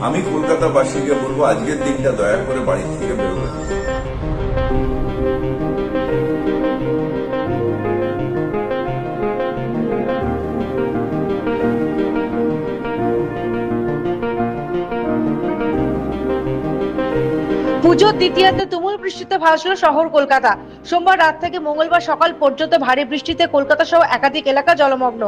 আমি কলকাতাবাসীকে বলবো আজকের দিনটা দয়া করে বাড়ি থেকে বেরোবেন। পুজোর দ্বিতীয়ার্ধে তুমুল বৃষ্টিতে ভাসল শহর কলকাতা। সোমবার রাত থেকে মঙ্গলবার সকাল পর্যন্ত ভারী বৃষ্টিতে কলকাতা সহ একাধিক এলাকা জলমগ্ন।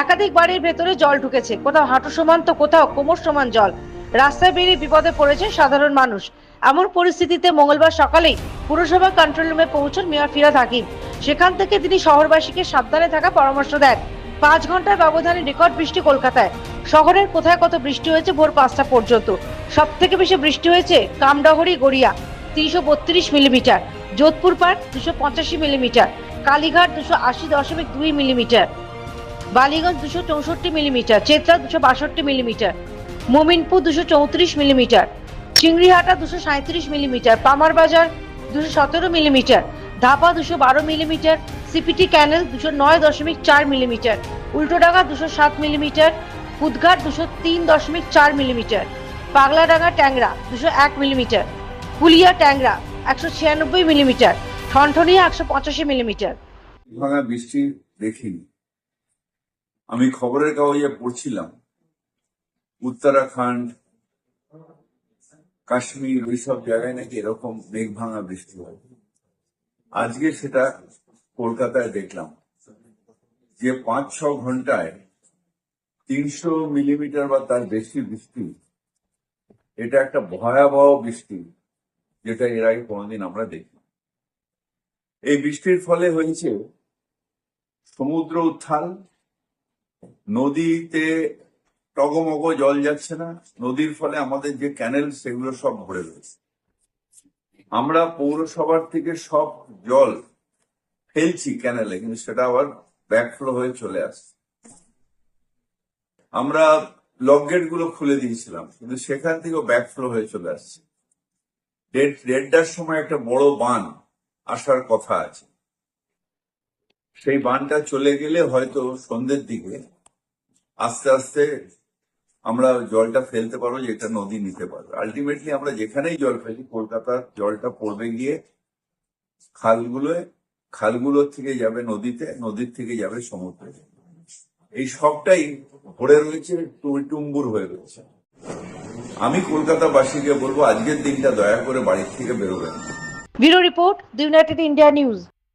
একাধিক বাড়ির ভেতরে জল ঢুকেছে, কোথাও হাঁটু সমান তো কোথাও কোমর সমান জল। রাস্তায় বেরিয়ে বিপদে পড়েছে সাধারণ মানুষ। এমন পরিস্থিতিতে মঙ্গলবার সকালেই পুরসভা কন্ট্রোল রুমে পৌঁছন মেয়র ফিরহাদ হাকিম। সেখান থেকে তিনি শহরবাসীকে সাবধানে থাকার পরামর্শ দেন। 5 ঘন্টার ব্যবধানে রেকর্ড বৃষ্টি কলকাতায়। শহরের কোথায় কত বৃষ্টি হয়েছে ভোর 5টা পর্যন্ত। সব থেকে বেশি বৃষ্টি হয়েছে Kamdahari Garia 332 millimetre, Jodhpur park 285 millimetre, Kalighat 280.2 millimetre, Ballygunge 264 millimetre, Chetla 262 millimetre, Mominpur 234 millimetre, Chingrighata 237 millimetre, Palmer Bazar 217 millimetre, Dhapa 212 millimetre, CPT canal 209.4 millimetre, Ultadanga 207 millimetre, Kudghat 203.4 millimetre, Pagladanga Tangra 201 millimetre, কুলিয়া ট্যাংরা 196 মিলিমিটার, ঠনঠনিয়া 185 মিলিমিটার। ভাঙা বৃষ্টি দেখিনি। আমি খবরের কাগজে পড়ছিলাম উত্তরাখণ্ড, কাশ্মীর, ওইসব জায়গায় নাকি এরকম মেঘ ভাঙা বৃষ্টি হয়। আজকে সেটা কলকাতায় দেখলাম যে 5-6 ঘন্টায় 300 মিলিমিটার বা তার বেশি বৃষ্টি। এটা একটা ভয়াবহ বৃষ্টি, যেটা এর আগে কোনোদিন আমরা দেখি। এই বৃষ্টির ফলে হয়েছে সমুদ্র উত্থাল, নদীতে টগমগ জল যাচ্ছে না, নদীর ফলে আমাদের যে ক্যানেল সেগুলো সব ভরে রয়েছে। আমরা পৌরসভার থেকে সব জল ফেলছি ক্যানেলে, কিন্তু সেটা আবার ব্যাকফ্লো হয়ে চলে আসছে। আমরা লক গেট গুলো খুলে দিয়েছিলাম, কিন্তু সেখান থেকেও ব্যাকফ্লো হয়ে চলে আসছে। 1:30টার সময় একটা বড় বান আসার কথা আছে, সেই বানটা চলে গেলে হয়তো সন্ধ্যের দিকে আস্তে আস্তে আমরা জলটা ফেলতে পারবো, যেটা নদী নিতে পারবে। আলটিমেটলি আমরা যেখানেই জল ফেলি, কলকাতার জলটা পড়বে গিয়ে খালগুলোর থেকে যাবে নদীতে, নদীর থেকে যাবে সমুদ্রে। এই সবটাই ভরে রয়েছে, টুম্বুর হয়ে রয়েছে। আমি কলকাতাবাসীকে বলবো আজকের দিনটা দয়া করে বাড়ি থেকে বেরোবেন। Bureau report, the United India news.